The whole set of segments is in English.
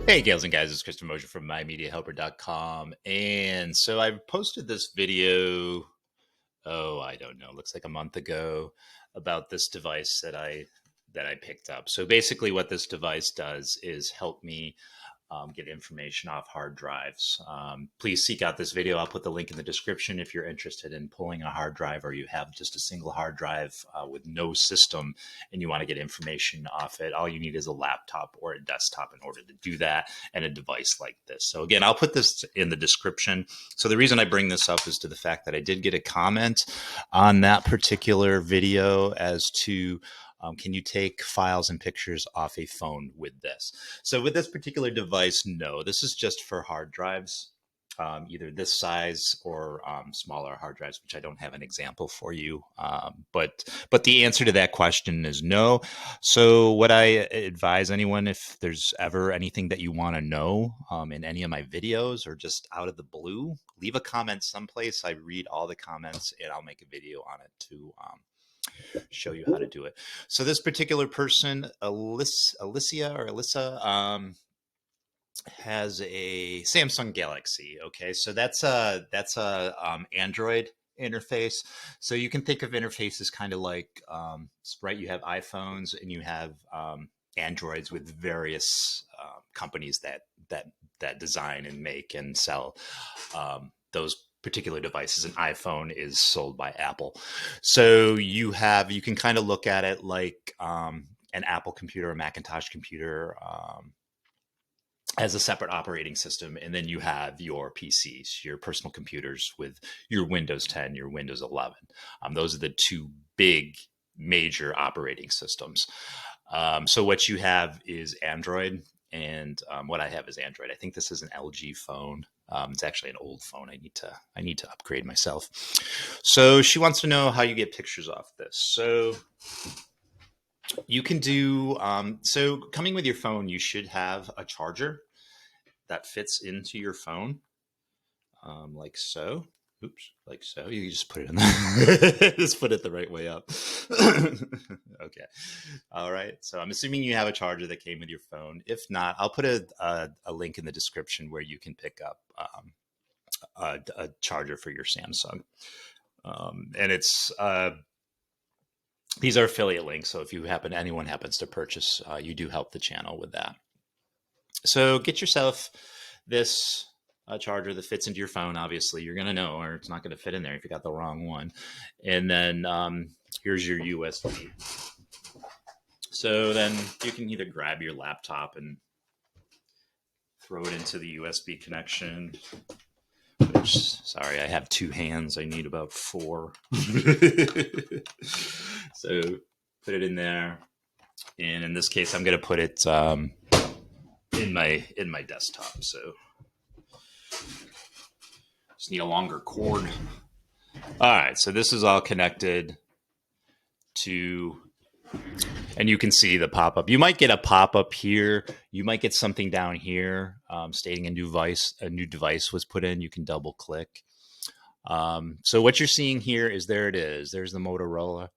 Hey, gals and guys, it's Christopher Mosier from MyMediaHelper.com. And so I posted this video, I don't know, looks like a month ago, about this device that I picked up. So basically what this device does is help me get information off hard drives. Please seek out this video. I'll put the link in the description if you're interested in pulling a hard drive, or you have just a single hard drive with no system and you want to get information off it. All you need is a laptop or a desktop in order to do that, and a device like this. So again, I'll put this in the description. So the reason I bring this up is to the fact that I did get a comment on that particular video as to can you take files and pictures off a phone with this? So with this particular device, no, this is just for hard drives, either this size or smaller hard drives, which I don't have an example for you. But the answer to that question is no. So what I advise anyone, if there's ever anything that you want to know in any of my videos or just out of the blue, leave a comment someplace. I read all the comments and I'll make a video on it to show you how to do it. So this particular person, Alyssa, has a Samsung Galaxy. Okay, so that's a Android interface. So you can think of interfaces kind of like right. You have iPhones and you have Androids with various companies that design and make and sell those particular devices. An iPhone is sold by Apple. So you can kind of look at it like an Apple computer, a Macintosh computer, as a separate operating system. And then you have your PCs, your personal computers with your Windows 10, your Windows 11. Those are the two big major operating systems. So what you have is Android, and what I have is Android. I think this is an LG phone. It's actually an old phone. I need to upgrade myself. So she wants to know how you get pictures off this. So you can do, so coming with your phone, you should have a charger that fits into your phone, like so. Oops, like so. You just put it in there. Just put it the right way up. Okay. All right. So I'm assuming you have a charger that came with your phone. If not, I'll put a link in the description where you can pick up a charger for your Samsung. And it's these are affiliate links. So if anyone happens to purchase, you do help the channel with that. So get yourself this charger that fits into your phone. Obviously, you're going to know, or it's not going to fit in there if you got the wrong one. And then here's your USB. So then you can either grab your laptop and throw it into the USB connection. Which, sorry, I have two hands. I need about four. So put it in there. And in this case, I'm going to put it in my desktop. So just need a longer cord. All right, so this is all connected to, and you can see the pop-up. You might get a pop-up here. You might get something down here stating a new device was put in. You can double click. So what you're seeing here is there it is. There's the Motorola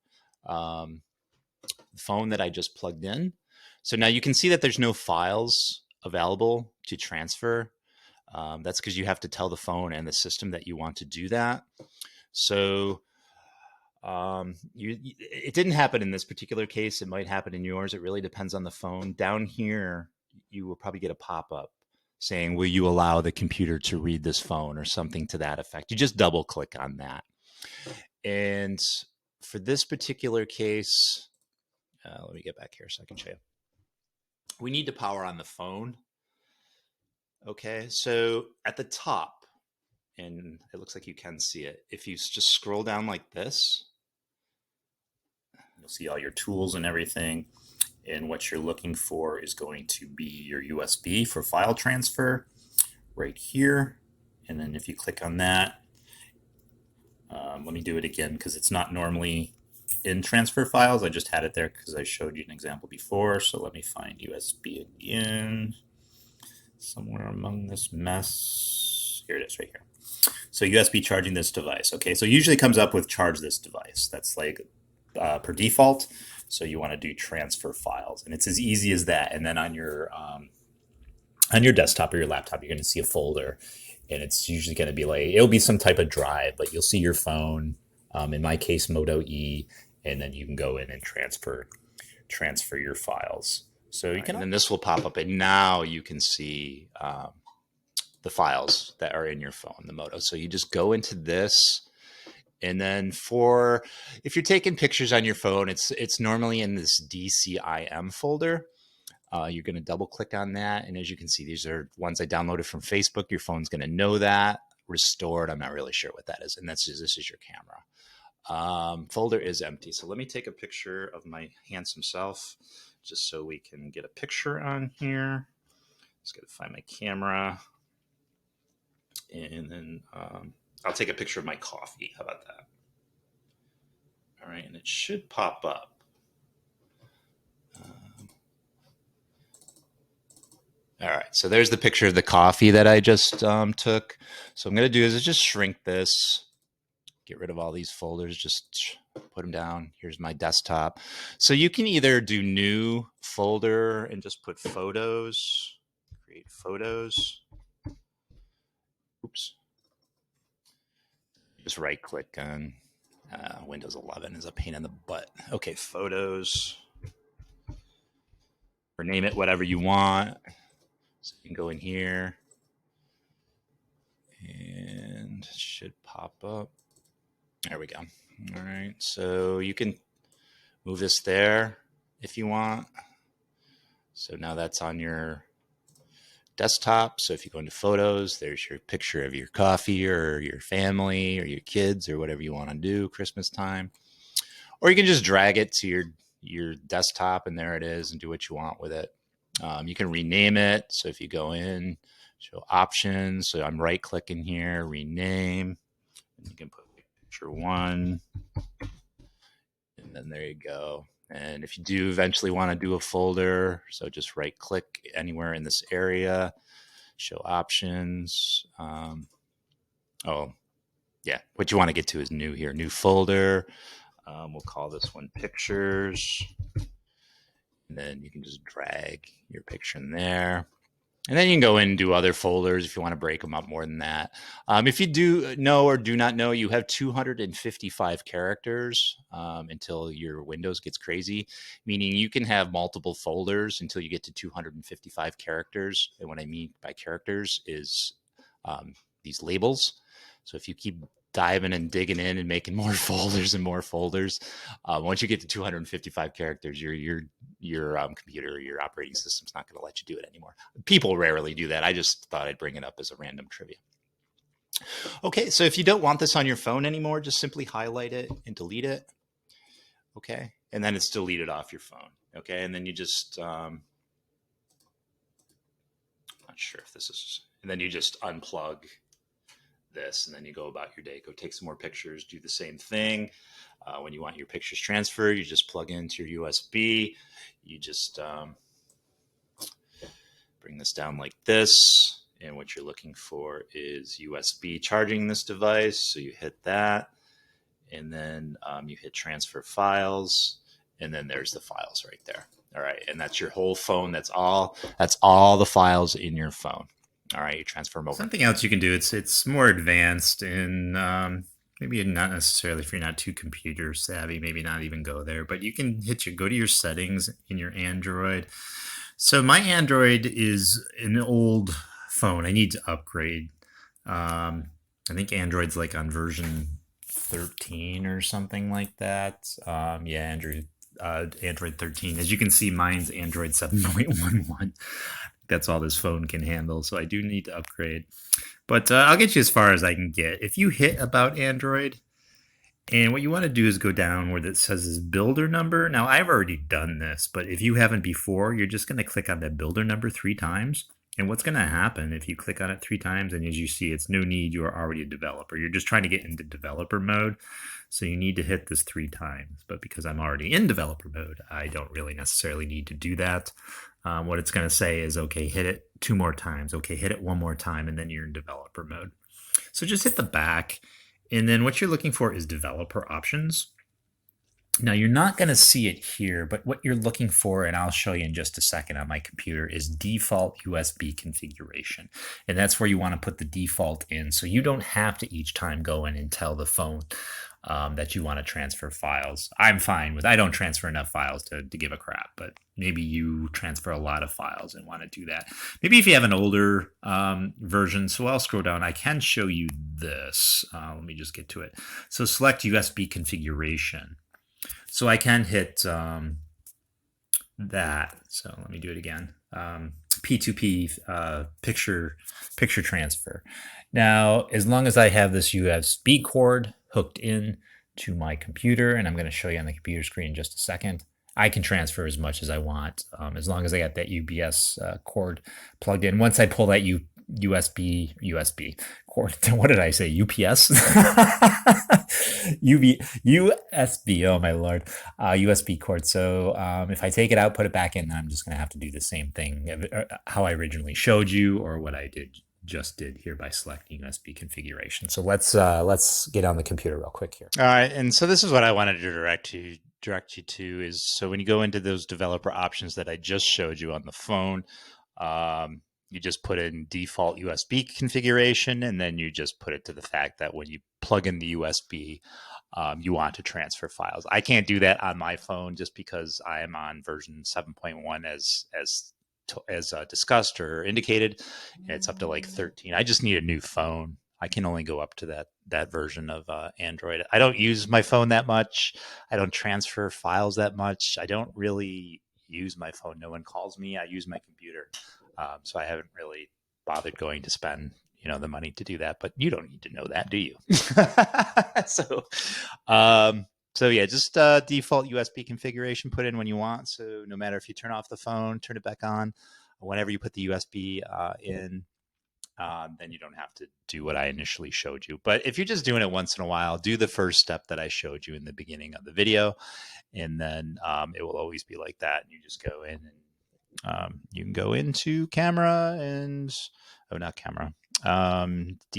phone that I just plugged in. So now you can see that there's no files available to transfer. That's because you have to tell the phone and the system that you want to do that. So it didn't happen in this particular case. It might happen in yours. It really depends on the phone. Down here, you will probably get a pop-up saying, will you allow the computer to read this phone, or something to that effect. You just double click on that. And for this particular case, let me get back here so I can show you. We need to power on the phone. Okay, so at the top, and it looks like you can see it, if you just scroll down like this, you'll see all your tools and everything. And what you're looking for is going to be your USB for file transfer right here. And then if you click on that, let me do it again because it's not normally in transfer files. I just had it there because I showed you an example before. So let me find USB again. Somewhere among this mess. Here it is right here. So USB charging this device. Okay, so it usually comes up with charge this device. That's like per default. So you want to do transfer files, and it's as easy as that. And then on your on your desktop or your laptop, you're going to see a folder, and it's usually going to be like it'll be some type of drive, but you'll see your phone. In my case, Moto E, and then you can go in and transfer your files. So All you right, can. and then this will pop up, and now you can see the files that are in your phone, the Moto. So you just go into this, and then for if you're taking pictures on your phone, it's normally in this DCIM folder. You're going to double click on that, and as you can see, these are ones I downloaded from Facebook. Your phone's going to know that. Restored, I'm not really sure what that is, and this is your camera. Folder is empty. So let me take a picture of my handsome self, just so we can get a picture on here. Just got to find my camera, and then I'll take a picture of my coffee. How about that? All right, and it should pop up. All right, so there's the picture of the coffee that I just took. So what I'm going to do is just shrink this, get rid of all these folders, just put them down. Here's my desktop. So you can either do new folder and just put photos, create photos. Oops. Just right click on Windows 11 is a pain in the butt. Okay, photos. Or name it whatever you want. So you can go in here and it should pop up. There we go. All right, so you can move this there if you want. So now that's on your desktop. So if you go into photos, there's your picture of your coffee or your family or your kids or whatever you want to do Christmas time. Or you can just drag it to your desktop and there it is and do what you want with it. You can rename it. So if you go in, show options. So I'm right clicking here, rename. And you can put picture one. And then there you go. And if you do eventually want to do a folder, so just right click anywhere in this area, show options. Oh, yeah. What you want to get to is new here, new folder. We'll call this one pictures. And then you can just drag your picture in there. And then you can go in and do other folders if you want to break them up more than that. If you do know or do not know, you have 255 characters until your Windows gets crazy, meaning you can have multiple folders until you get to 255 characters. And what I mean by characters is these labels. So if you keep diving and digging in and making more folders and more folders, once you get to 255 characters, your computer, your operating system's not going to let you do it anymore. People rarely do that. I just thought I'd bring it up as a random trivia. Okay, so if you don't want this on your phone anymore, just simply highlight it and delete it. Okay, and then it's deleted off your phone. Okay, and then you just not sure if this is, and then you just unplug this, and then you go about your day. Go take some more pictures. Do the same thing. When you want your pictures transferred, you just plug into your USB. You just bring this down like this. And what you're looking for is USB charging this device. So you hit that. And then you hit transfer files. And then there's the files right there. All right. And that's your whole phone. That's all the files in your phone. All right. You transfer them over. Something else you can do. It's more advanced and maybe not necessarily if you're not too computer savvy. Maybe not even go there. But you can go to your settings in your Android. So my Android is an old phone. I need to upgrade. I think Android's like on version 13 or something like that. Yeah, Android 13. As you can see, mine's Android 7.11. That's all this phone can handle. So I do need to upgrade. But I'll get you as far as I can get. If you hit About Android, and what you want to do is go down where it says this builder number. Now, I've already done this, but if you haven't before, you're just going to click on that builder number 3 times. And what's going to happen if you click on it 3 times, and as you see, it's no need, you are already a developer. You're just trying to get into developer mode. So you need to hit this 3 times. But because I'm already in developer mode, I don't really necessarily need to do that. What it's going to say is, okay, hit it 2 more times. Okay, hit it 1 more time, and then you're in developer mode. So just hit the back. And then what you're looking for is developer options. Now, you're not going to see it here, but what you're looking for, and I'll show you in just a second on my computer, is default USB configuration. And that's where you want to put the default in. So you don't have to each time go in and tell the phone that you want to transfer files. I'm fine with, I don't transfer enough files to give a crap, but maybe you transfer a lot of files and want to do that. Maybe if you have an older version, so I'll scroll down. I can show you this. Let me just get to it. So select USB configuration. So I can hit that. So let me do it again. P2P picture transfer. Now, as long as I have this USB cord hooked in to my computer, and I'm going to show you on the computer screen in just a second, I can transfer as much as I want, as long as I got that UBS cord plugged in. Once I pull that USB cord, what did I say? UPS? USB. Oh my lord, USB cord. So if I take it out, put it back in, then I'm just going to have to do the same thing, how I originally showed you, or what I just did here by selecting USB configuration. So let's get on the computer real quick here. All right, and so this is what I wanted to direct you to is, so when you go into those developer options that I just showed you on the phone, you just put in default USB configuration, and then you just put it to the fact that when you plug in the USB, you want to transfer files. I can't do that on my phone just because I am on version 7.1 as discussed or indicated, and it's up to like 13. I just need a new phone. I can only go up to that version of Android. I don't use my phone that much. I don't transfer files that much. I don't really use my phone. No one calls me. I use my computer, so I haven't really bothered going to spend the money to do that. But you don't need to know that, do you? so, so yeah, just default USB configuration put in when you want. So no matter if you turn off the phone, turn it back on, whenever you put the USB in, then you don't have to do what I initially showed you. But if you're just doing it once in a while, do the first step that I showed you in the beginning of the video, and then it will always be like that. And you just go in and you can go into camera and, oh, not camera, DCIM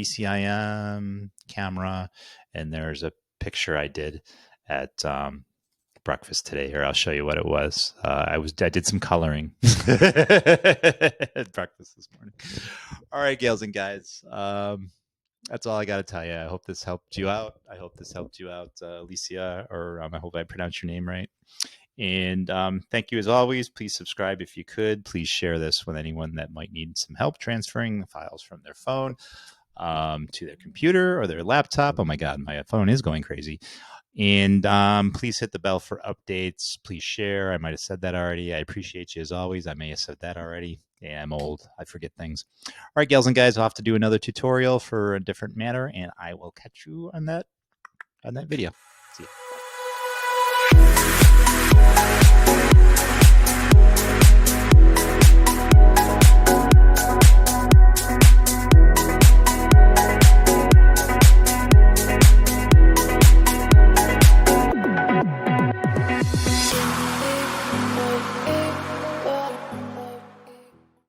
camera, and there's a picture I did at breakfast today. Here, I'll show you what it was. I did some coloring at breakfast this morning. All right, gals and guys. That's all I got to tell you. I hope this helped you out. Alicia, or I hope I pronounced your name right. And thank you as always. Please subscribe if you could. Please share this with anyone that might need some help transferring the files from their phone to their computer or their laptop. Oh my God, my phone is going crazy. And please hit the bell for updates. Please share. I might have said that already. I appreciate you as always. I may have said that already. Yeah, I'm old. I forget things. All right, gals and guys, I'll have to do another tutorial for a different matter, and I will catch you on that video. See you.